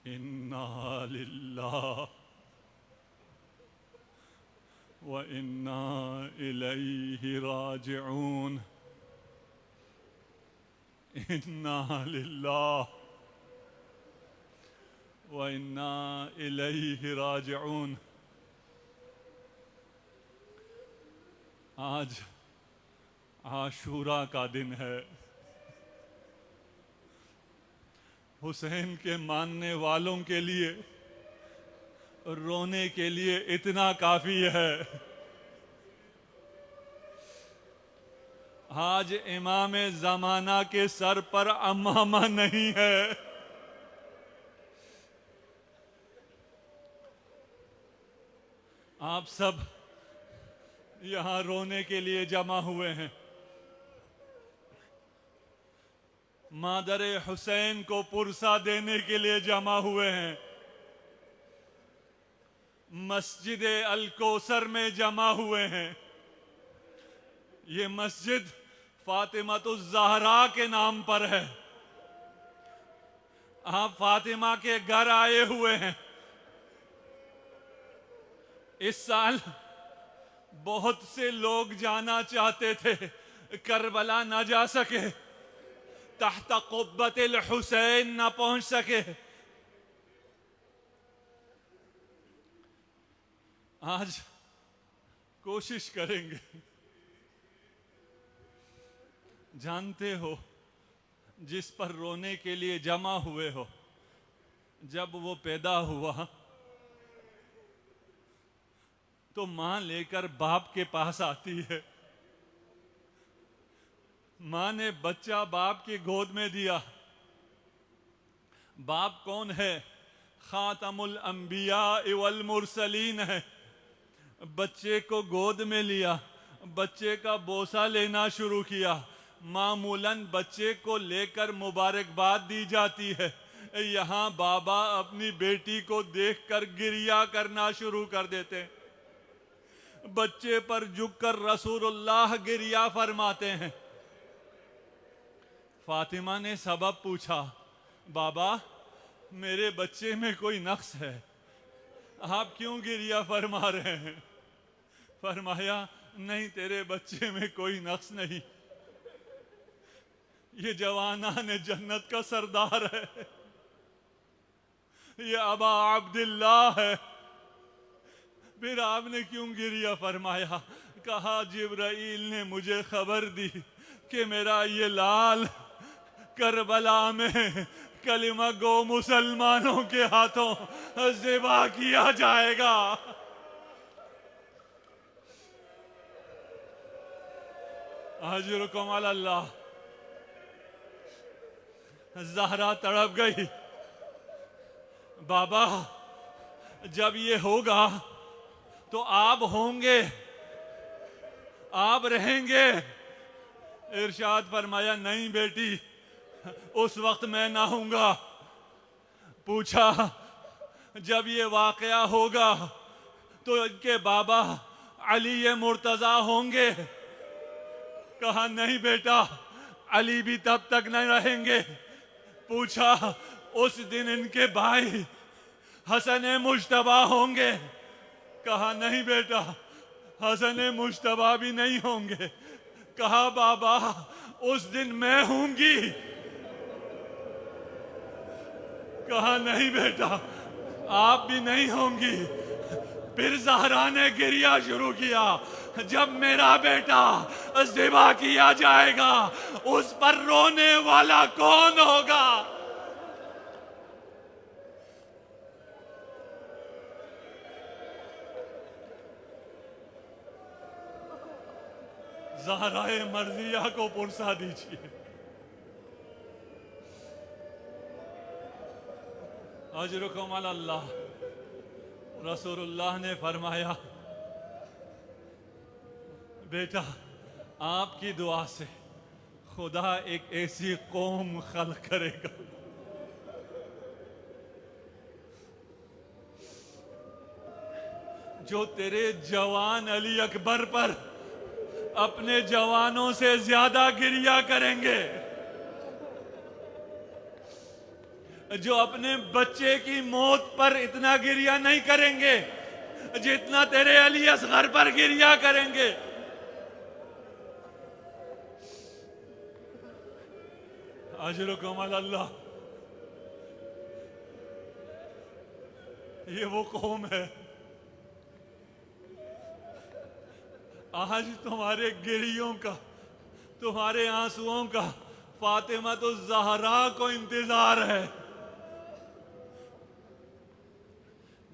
انا للہ وانا الیہ راجعون. انا للہ وانا الیہ راجعون. آج عاشوراء کا دن ہے. حسین کے ماننے والوں کے لیے رونے کے لیے اتنا کافی ہے. آج امام زمانہ کے سر پر عمامہ نہیں ہے. آپ سب یہاں رونے کے لیے جمع ہوئے ہیں. مادر حسین کو پرسہ دینے کے لیے جمع ہوئے ہیں. مسجد الکوثر میں جمع ہوئے ہیں. یہ مسجد فاطمۃ الزہرا کے نام پر ہے. آپ فاطمہ کے گھر آئے ہوئے ہیں. اس سال بہت سے لوگ جانا چاہتے تھے، کربلا نہ جا سکے، تحت قبۃ الحسین نہ پہنچ سکے. آج کوشش کریں گے. جانتے ہو جس پر رونے کے لیے جمع ہوئے ہو، جب وہ پیدا ہوا تو ماں لے کر باپ کے پاس آتی ہے. ماں نے بچہ باپ کی گود میں دیا. باپ کون ہے؟ خاتم الانبیاء والمرسلین ہے. بچے کو گود میں لیا، بچے کا بوسہ لینا شروع کیا. معمولاً بچے کو لے کر مبارکباد دی جاتی ہے. یہاں بابا اپنی بیٹی کو دیکھ کر گریہ کرنا شروع کر دیتے. بچے پر جھک کر رسول اللہ گریہ فرماتے ہیں. فاطمہ نے سبب پوچھا، بابا میرے بچے میں کوئی نقص ہے، آپ کیوں گریہ فرما رہے ہیں؟ فرمایا نہیں، تیرے بچے میں کوئی نقص نہیں، یہ جوانان جنت کا سردار ہے، یہ ابا عبداللہ ہے. پھر آپ نے کیوں گریہ فرمایا؟ کہا جبرائیل نے مجھے خبر دی کہ میرا یہ لال کربلا میں کلمہ گو مسلمانوں کے ہاتھوں ذبح کیا جائے گا. اجرکم علی اللہ. زہرا تڑپ گئی. بابا جب یہ ہوگا تو آپ ہوں گے، آپ رہیں گے. ارشاد فرمایا نہیں بیٹی، اس وقت میں نہ ہوں گا. پوچھا جب یہ واقعہ ہوگا تو ان کے بابا علی مرتضیٰ ہوں گے؟ کہا نہیں بیٹا، علی بھی تب تک نہیں رہیں گے. پوچھا اس دن ان کے بھائی حسن مجتبی ہوں گے؟ کہا نہیں بیٹا، حسن مجتبی بھی نہیں ہوں گے. کہا بابا اس دن میں ہوں گی؟ کہا نہیں بیٹا، آپ بھی نہیں ہوں گی. پھر زہرا نے گریہ شروع کیا. جب میرا بیٹا ذبح کیا جائے گا اس پر رونے والا کون ہوگا؟ زہرائے مرضیہ کو پرسہ دیجیے. اجرکم علی اللہ. رسول اللہ نے فرمایا بیٹا آپ کی دعا سے خدا ایک ایسی قوم خلق کرے گا جو تیرے جوان علی اکبر پر اپنے جوانوں سے زیادہ گریہ کریں گے. جو اپنے بچے کی موت پر اتنا گریہ نہیں کریں گے جتنا تیرے علی اصغر پر گریہ کریں گے. اجرکم علی اللہ. یہ وہ قوم ہے آج تمہارے گریوں کا، تمہارے آنسوؤں کا فاطمہ الزہرا کو انتظار ہے.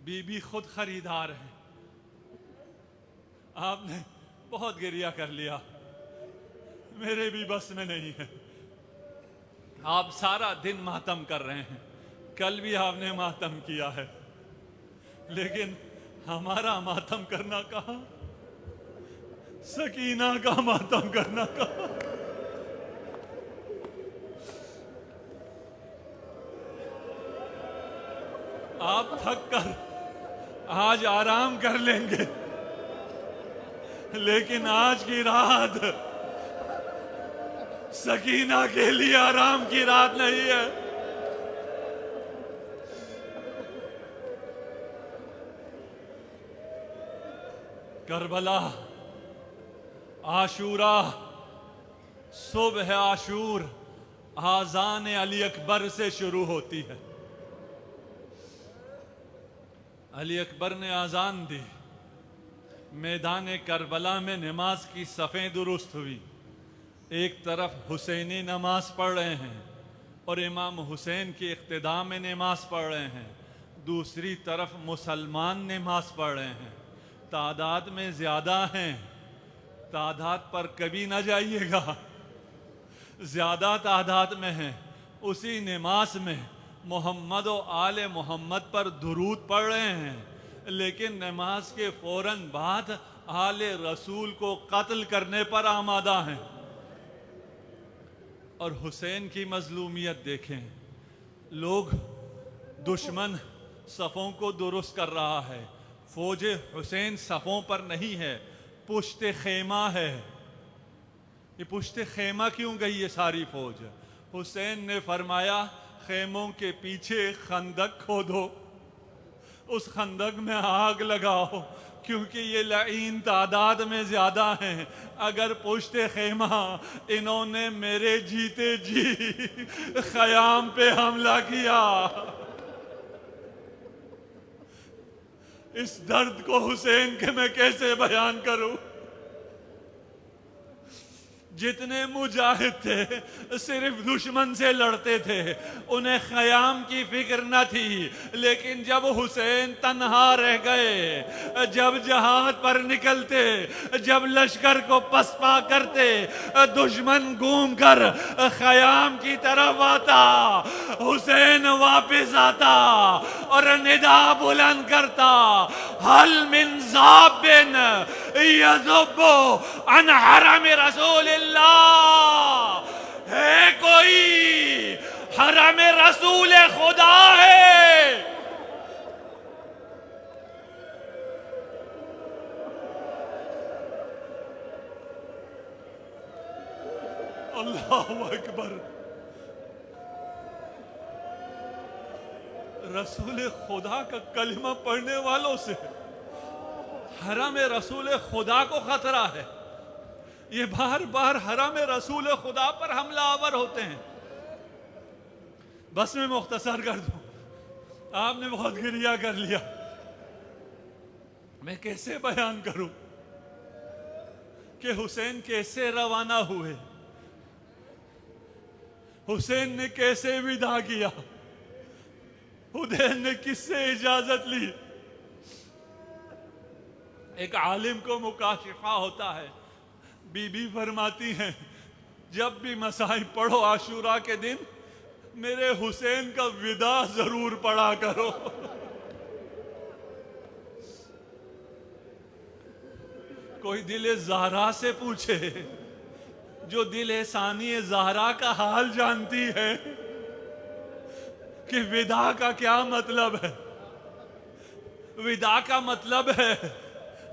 بی بی خود خریدار ہے. آپ نے بہت گریہ کر لیا، میرے بھی بس میں نہیں ہے. آپ سارا دن ماتم کر رہے ہیں، کل بھی آپ نے ماتم کیا ہے، لیکن ہمارا ماتم کرنا کہاں، سکینہ کا ماتم کرنا کہاں. آپ تھک کر آج آرام کر لیں گے، لیکن آج کی رات سکینہ کے لیے آرام کی رات نہیں ہے. کربلا، عاشورہ، صبح عاشور آذان علی اکبر سے شروع ہوتی ہے. علی اکبر نے آذان دی، میدان کربلا میں نماز کی صفیں درست ہوئی. ایک طرف حسینی نماز پڑھ رہے ہیں اور امام حسین کی اقتداء میں نماز پڑھ رہے ہیں، دوسری طرف مسلمان نماز پڑھ رہے ہیں. تعداد میں زیادہ ہیں، تعداد پر کبھی نہ جائیے گا، زیادہ تعداد میں ہیں. اسی نماز میں محمد و آل محمد پر درود پڑھ رہے ہیں، لیکن نماز کے فوراً بعد آل رسول کو قتل کرنے پر آمادہ ہیں. اور حسین کی مظلومیت دیکھیں، لوگ، دشمن صفوں کو درست کر رہا ہے، فوج حسین صفوں پر نہیں ہے، پشت خیمہ ہے. یہ پشت خیمہ کیوں گئی یہ ساری فوج؟ حسین نے فرمایا خیموں کے پیچھے خندق کھودو، اس خندق میں آگ لگاؤ، کیونکہ یہ لعین تعداد میں زیادہ ہیں. اگر پشت خیمہ انہوں نے میرے جیتے جی خیام پہ حملہ کیا، اس درد کو حسین کے میں کیسے بیان کروں. جتنے مجاہد تھے صرف دشمن سے لڑتے تھے، انہیں خیام کی فکر نہ تھی. لیکن جب حسین تنہا رہ گئے، جب جہاد پر نکلتے، جب لشکر کو پسپا کرتے، دشمن گھوم کر خیام کی طرف آتا، حسین واپس آتا اور ندا بلند کرتا، حل من ذاب یذب عن حرم رسول اللہ. ہے کوئی حرم رسول خدا ہے. اللہ اکبر. رسول خدا کا کلمہ پڑھنے والوں سے حرم رسول خدا کو خطرہ ہے. یہ بار بار حرم رسول خدا پر حملہ آور ہوتے ہیں. بس میں مختصر کر دوں، آپ نے بہت گریہ کر لیا، میں کیسے بیان کروں کہ حسین کیسے روانہ ہوئے، حسین نے کیسے وداع کیا، حسین نے کس سے اجازت لی. ایک عالم کو مکاشفہ ہوتا ہے، بی بی فرماتی ہیں جب بھی مصائب پڑھو عاشورہ کے دن میرے حسین کا وداع ضرور پڑھا کرو. کوئی دل زہرا سے پوچھے، جو دل ثانی زہرا کا حال جانتی ہے کہ وداع کا کیا مطلب ہے. وداع کا مطلب ہے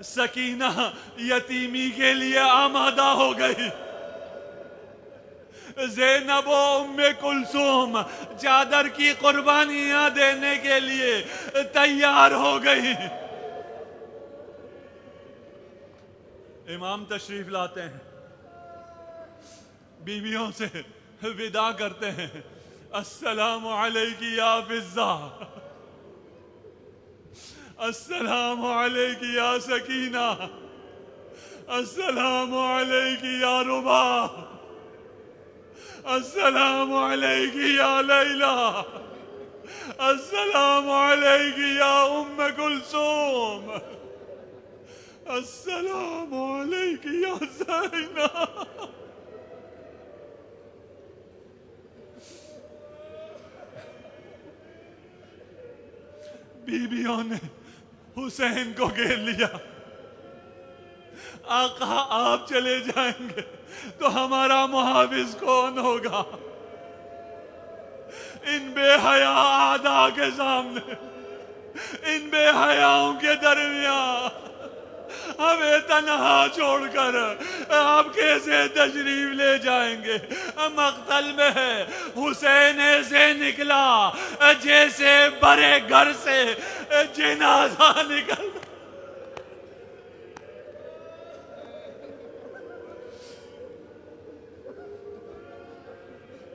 سکینہ یتیمی کے لیے آمادہ ہو گئی، زینب و ام کلثوم چادر کی قربانیاں دینے کے لیے تیار ہو گئی. امام تشریف لاتے ہیں, بیویوں سے وداع کرتے ہیں. السلام علیکی یا فضہ, السلام علیکی یا سکینہ, السلام علیکی یا ربا, السلام علیکی یا لیلہ, السلام علیکی یا ام کلثوم, السلام علیکی یا زینب. بیویوں نے حسین کو گھیر لیا. آقا آپ چلے جائیں گے تو ہمارا محافظ کون ہوگا؟ ان بے حیا اعداء کے سامنے, ان بے حیاؤں کے درمیان ہمیں تنہا چھوڑ کر آپ کیسے تشریف لے جائیں گے؟ مقتل میں ہے. حسین ایسے نکلا جیسے برے گھر سے جنازہ نکل.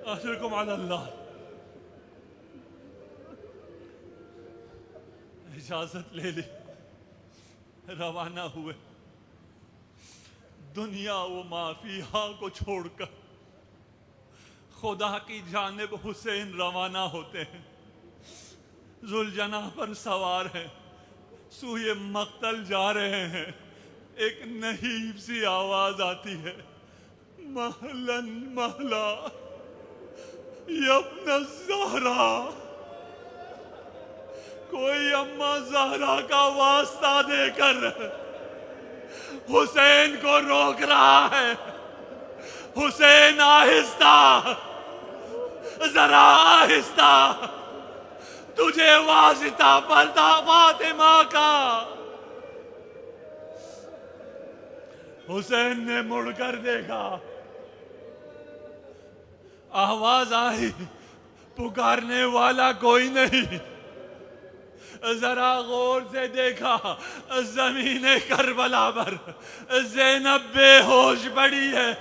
اشرکم علی اللہ. اجازت لے لی, روانہ ہوئے. دنیا و ما فیہا کو چھوڑ کر خدا کی جانب حسین روانہ ہوتے ہیں. ذوالجناح پر سوار ہیں, سوئے مقتل جا رہے ہیں. ایک نحیف سی آواز آتی ہے, مہلن مہلا یبن الزہرا. کوئی اماں زہرا کا واسطہ دے کر حسین کو روک رہا ہے. حسین آہستہ, ذرا آہستہ, تجھے واسطہ پڑتا فاطمہ کا. حسین نے مڑ کر دیکھا, آواز آئی, پکارنے والا کوئی نہیں. ذرا غور سے دیکھا, زمین کربلا پر زینب بے ہوش پڑی ہے.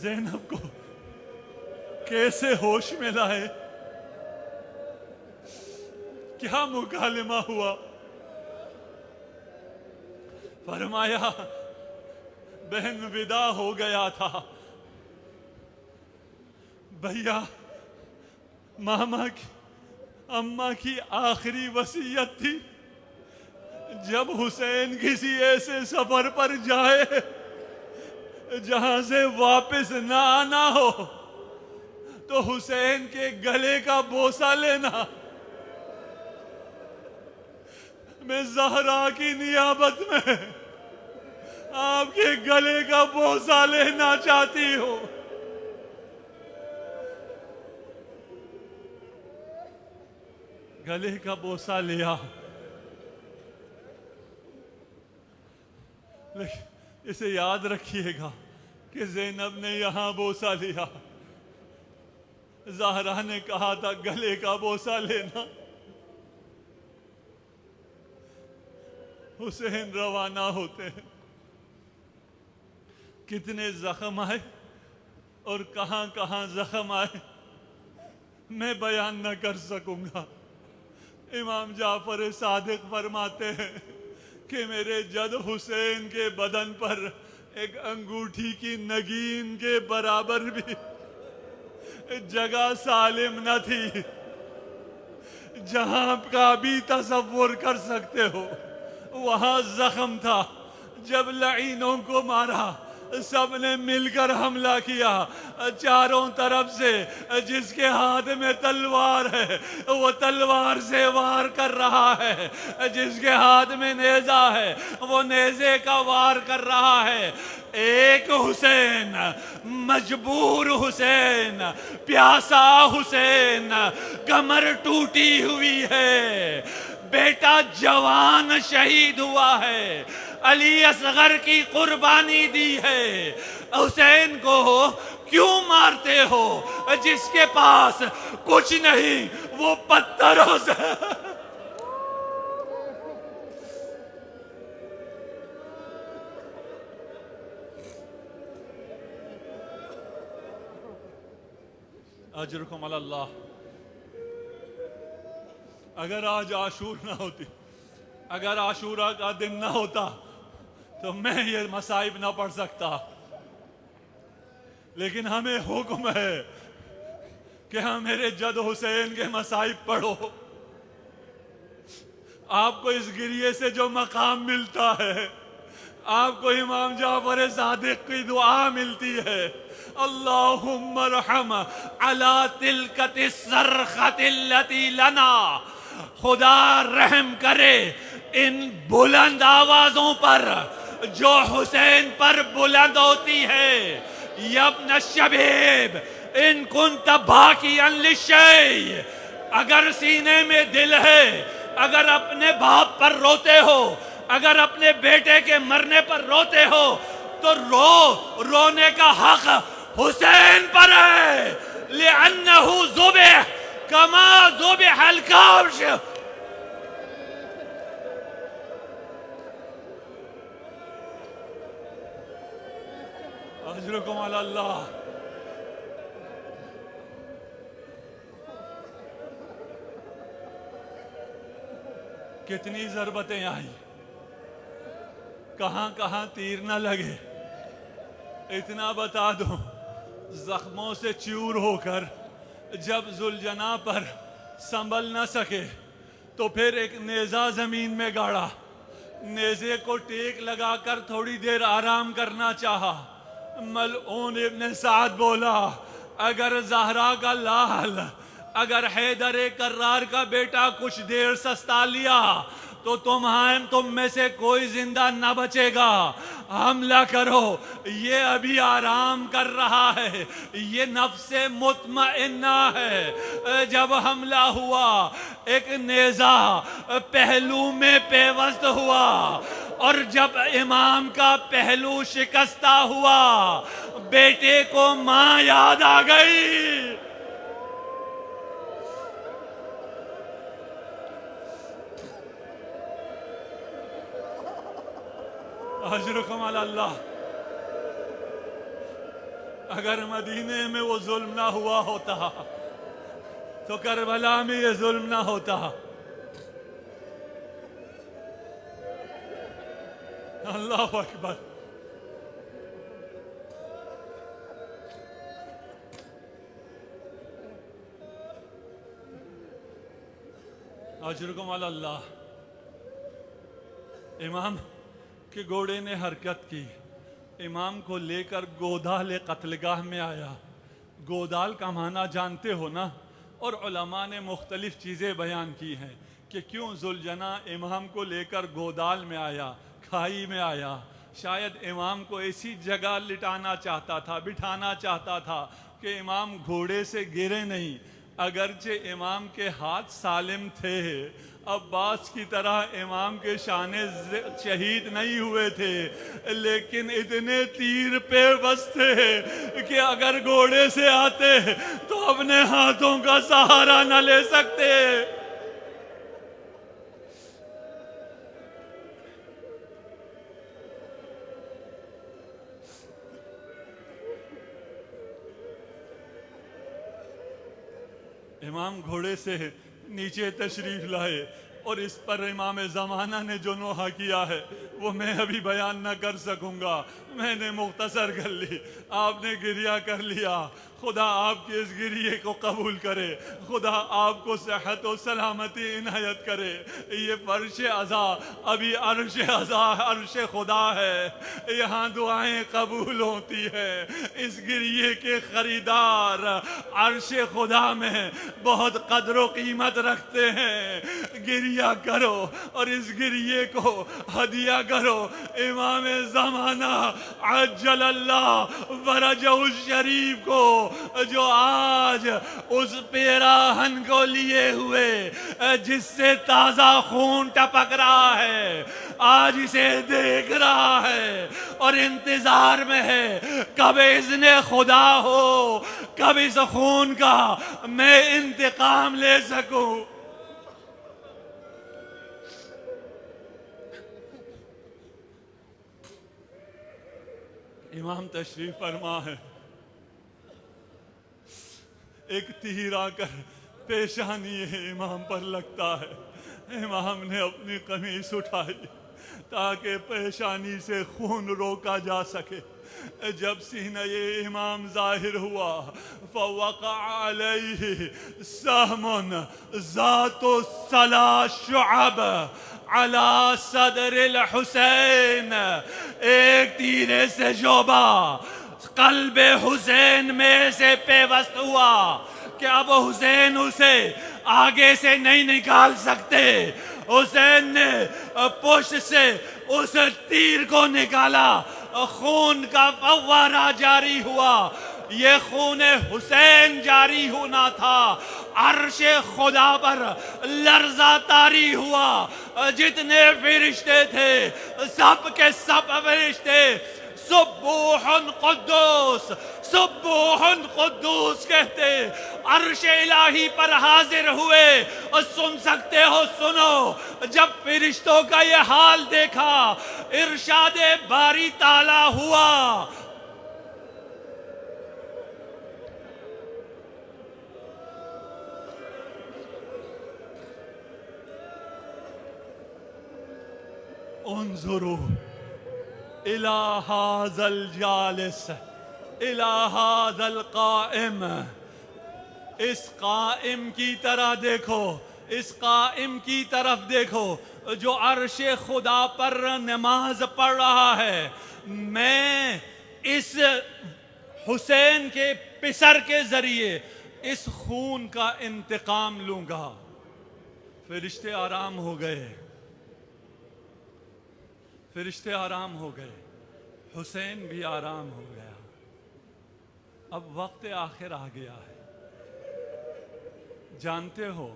زینب کو کیسے ہوش میں لائے؟ کیا مکالمہ ہوا؟ فرمایا بہن ودا ہو گیا تھا, بھیا ماما کی اماں کی آخری وصیت تھی, جب حسین کسی ایسے سفر پر جائے جہاں سے واپس نہ آنا ہو تو حسین کے گلے کا بوسہ لینا. میں زہرا کی نیابت میں آپ کے گلے کا بوسہ لینا چاہتی ہوں. گلے کا بوسہ لیا, لیکن اسے یاد رکھیے گا کہ زینب نے یہاں بوسہ لیا, زہرا نے کہا تھا گلے کا بوسہ لینا. حسین روانہ ہوتے ہیں. کتنے زخم آئے اور کہاں کہاں زخم آئے میں بیان نہ کر سکوں گا. امام جعفر صادق فرماتے ہیں کہ میرے جد حسین کے بدن پر ایک انگوٹھی کی نگین کے برابر بھی جگہ سالم نہ تھی. جہاں کا بھی تصور کر سکتے ہو وہاں زخم تھا. جب لعینوں کو مارا سب نے مل کر حملہ کیا, چاروں طرف سے. جس کے ہاتھ میں تلوار ہے وہ تلوار سے وار کر رہا ہے, جس کے ہاتھ میں نیزہ ہے وہ نیزے کا وار کر رہا ہے. ایک حسین, مجبور حسین, پیاسا حسین, کمر ٹوٹی ہوئی ہے, بیٹا جوان شہید ہوا ہے، علی اصغر کی قربانی دی ہے، حسین کو کیوں مارتے ہو؟ جس کے پاس کچھ نہیں وہ پتھروں سے اجرکم علی اللہ۔ اگر آج عاشور نہ ہوتی، اگر عاشورہ کا دن نہ ہوتا تو میں یہ مصائب نہ پڑھ سکتا، لیکن ہمیں حکم ہے کہ ہم میرے جد حسین کے مصائب پڑھو۔ آپ کو اس گریے سے جو مقام ملتا ہے، آپ کو امام جعفر صادق کی دعا ملتی ہے، اللہم ارحم علی تلکت الصرخۃ التی لنا، خدا رحم کرے ان بلند آوازوں پر جو حسین پر بلند ہوتی ہے۔ یا ابن الشبیب ان کنت باکیا للشیء، اگر سینے میں دل ہے، اگر اپنے باپ پر روتے ہو، اگر اپنے بیٹے کے مرنے پر روتے ہو تو رونے کا حق حسین پر ہے، لأنہ ذبح کما ذبح الکبش۔ اجرکم علی اللہ۔ کتنی ضربتیں آئی، کہاں کہاں تیر نہ لگے۔ اتنا بتا دو، زخموں سے چور ہو کر جب ذوالجناح پر سنبھل نہ سکے تو پھر ایک نیزہ زمین میں گاڑا، نیزے کو ٹیک لگا کر تھوڑی دیر آرام کرنا چاہا۔ ملعون ابن سعد بولا، اگر زہرا کا لال، اگر حیدر کرار کا بیٹا کچھ دیر سستا لیا تو تم میں سے کوئی زندہ نہ بچے گا، حملہ کرو، یہ ابھی آرام کر رہا ہے، یہ نفس مطمئنہ ہے۔ جب حملہ ہوا، ایک نیزہ پہلو میں پیوست ہوا، اور جب امام کا پہلو شکستہ ہوا، بیٹے کو ماں یاد آ گئی۔ اجرکم علی اللہ۔ اگر مدینے میں وہ ظلم نہ ہوا ہوتا تو کربلا میں یہ ظلم نہ ہوتا۔ اللہ اکبر۔ اجرکم علی اللہ۔ امام کے گھوڑے نے حرکت کی، امام کو لے کر گودال قتل گاہ میں آیا۔ گودال کا معنی جانتے ہو نا؟ اور علماء نے مختلف چیزیں بیان کی ہیں کہ کیوں ذوالجناح امام کو لے کر گودال میں آیا، کھائی میں آیا۔ شاید امام کو ایسی جگہ لٹانا چاہتا تھا، بٹھانا چاہتا تھا کہ امام گھوڑے سے گرے نہیں۔ اگرچہ امام کے ہاتھ سالم تھے، عباس کی طرح امام کے شانے شہید نہیں ہوئے تھے، لیکن اتنے تیر پہ بس تھے کہ اگر گھوڑے سے آتے تو اپنے ہاتھوں کا سہارا نہ لے سکتے۔ امام گھوڑے سے نیچے تشریف لائے، اور اس پر امام زمانہ نے جو نوحہ کیا ہے وہ میں ابھی بیان نہ کر سکوں گا، میں نے مختصر کر لی۔ آپ نے گریہ کر لیا، خدا آپ کی اس گریے کو قبول کرے، خدا آپ کو صحت و سلامتی عنایت کرے۔ یہ فرش عزا ابھی عرش عزا، عرش خدا ہے، یہاں دعائیں قبول ہوتی ہے۔ اس گریے کے خریدار عرش خدا میں بہت قدر و قیمت رکھتے ہیں۔ گریہ گریہ کرو اور اس گریے کو ہدیہ کرو امام زمانہ عجل اللہ فرجہ الشریف کو، جو آج اس پیراہن کو لیے ہوئے جس سے تازہ خون ٹپک رہا ہے، آج اسے دیکھ رہا ہے اور انتظار میں ہے کب اذن خدا ہو، کب اس خون کا میں انتقام لے سکوں۔ امام تشریف فرما ہے، ایک تیر آ کر پیشانی امام پر لگتا ہے، امام نے اپنی قمیص اٹھائی تاکہ پیشانی سے خون روکا جا سکے۔ جب سینہ امام ظاہر ہوا فوقع علیہ سہم ذات الثلاث شعب علی صدر الحسین، ایک تیرے سے شعبہ قلب حسین میں سے پیوست ہوا کہ اب حسین اسے آگے سے نہیں نکال سکتے۔ حسین نے پشت سے اس تیر کو نکالا، خون کا فوارہ جاری ہوا، یہ خون حسین جاری ہونا تھا۔ عرش خدا پر لرزہ طاری ہوا، جتنے فرشتے تھے سب کے سب فرشتے سبوح قدوس سبوح قدوس کہتے عرش الہی پر حاضر ہوئے۔ اور سن سکتے ہو سنو، جب فرشتوں کا یہ حال دیکھا ارشاد باری تعالی ہوا، انظروا الى هذا الجالس الى هذا القائم، اس قائم کی طرح دیکھو، اس قائم کی طرف دیکھو جو عرش خدا پر نماز پڑھ رہا ہے۔ میں اس حسین کے پسر کے ذریعے اس خون کا انتقام لوں گا۔ فرشتے آرام ہو گئے، فرشتے آرام ہو گئے، حسین بھی آرام ہو گیا۔ اب وقت آخر آ گیا ہے، جانتے ہو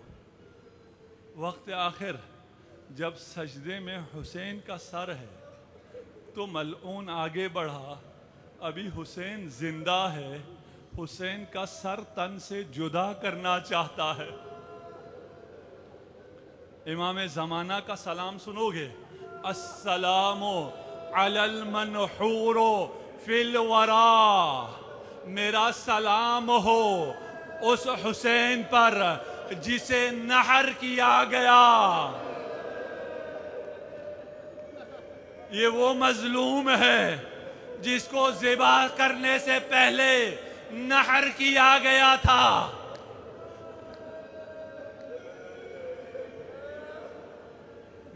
وقت آخر جب سجدے میں حسین کا سر ہے تو ملعون آگے بڑھا، ابھی حسین زندہ ہے، حسین کا سر تن سے جدا کرنا چاہتا ہے۔ امام زمانہ کا سلام سنو گے؟ السلام علی المنحور فی الورا، میرا سلام ہو اس حسین پر جسے نحر کیا گیا۔ یہ وہ مظلوم ہے جس کو ذبح کرنے سے پہلے نحر کیا گیا تھا۔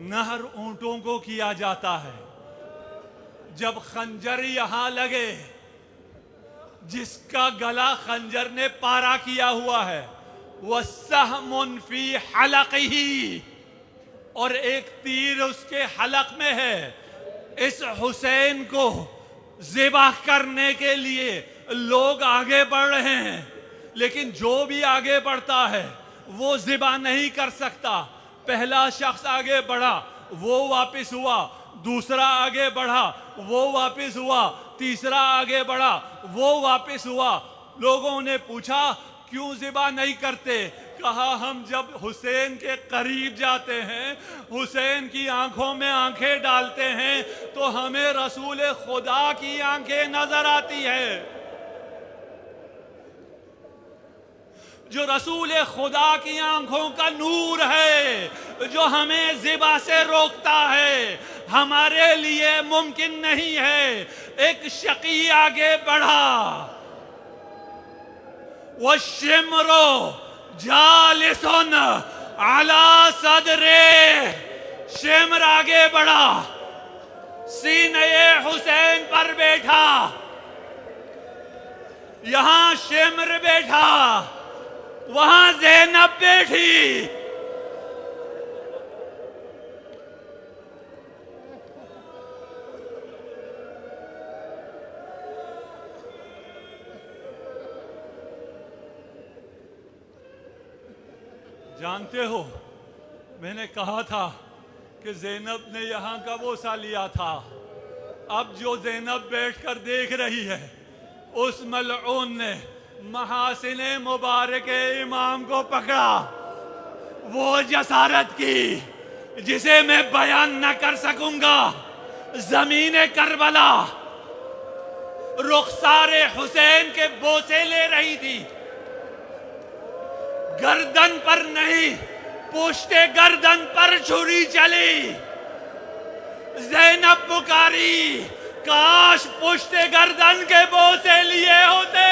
نحر اونٹوں کو کیا جاتا ہے، جب خنجر یہاں لگے، جس کا گلا خنجر نے پارا کیا ہوا ہے، وَالسَّهْمٌ فِي حَلَقِهِ، اور ایک تیر اس کے حلق میں ہے۔ اس حسین کو ذبح کرنے کے لیے لوگ آگے بڑھ رہے ہیں، لیکن جو بھی آگے بڑھتا ہے وہ ذبح نہیں کر سکتا۔ پہلا شخص آگے بڑھا، وہ واپس ہوا، دوسرا آگے بڑھا، وہ واپس ہوا، تیسرا آگے بڑھا، وہ واپس ہوا۔ لوگوں نے پوچھا کیوں ذبح نہیں کرتے؟ کہا ہم جب حسین کے قریب جاتے ہیں، حسین کی آنکھوں میں آنکھیں ڈالتے ہیں تو ہمیں رسول خدا کی آنکھیں نظر آتی ہے، جو رسول خدا کی آنکھوں کا نور ہے، جو ہمیں ذبح سے روکتا ہے۔ ہمارے لیے ممکن نہیں ہے۔ ایک شقی آگے بڑھا، وَالشِّمْرُ جَالِسٌ عَلَى صَدْرِهِ، شمر آگے بڑھا، سینہ حسین پر بیٹھا، یہاں شمر بیٹھا، وہاں زینب بیٹھی۔ جانتے ہو میں نے کہا تھا کہ زینب نے یہاں کا بوسہ لیا تھا، اب جو زینب بیٹھ کر دیکھ رہی ہے اس ملعون نے محاسن مبارک امام کو پکڑا، وہ جسارت کی جسے میں بیان نہ کر سکوں گا۔ زمین کربلا رخسار حسین کے بوسے لے رہی تھی، گردن پر نہیں پشت گردن پر چھری چلی۔ زینب پکاری کاش پشت گردن کے بوسے لیے ہوتے۔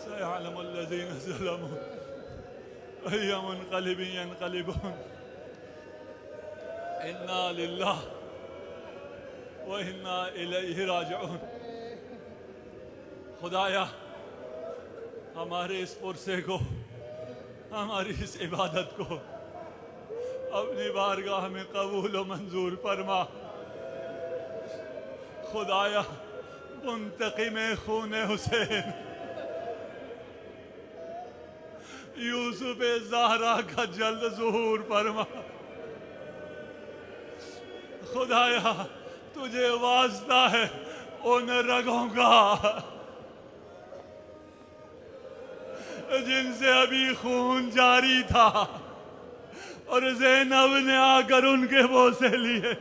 سيعلم الذين ظلموا أي منقلب ينقلبون إنا لله وإنا إليه راجعون۔ خدایا ہمارے اس پرسے کو، ہماری اس عبادت کو اپنی بارگاہ میں قبول و منظور فرما۔ خدایا منتقم خون حسین یوسف زہرا کا جلد ظہور فرما۔ خدایا تجھے واسطہ ہے ان رگوں کا جن سے ابھی خون جاری تھا اور زینب نے آ کر ان کے بوسے لیے۔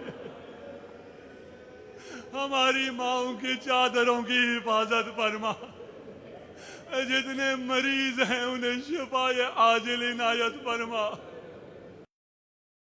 ہماری ماؤں کی چادروں کی حفاظت فرما، جتنے مریض ہیں انہیں شفائے عاجل عنایت فرما۔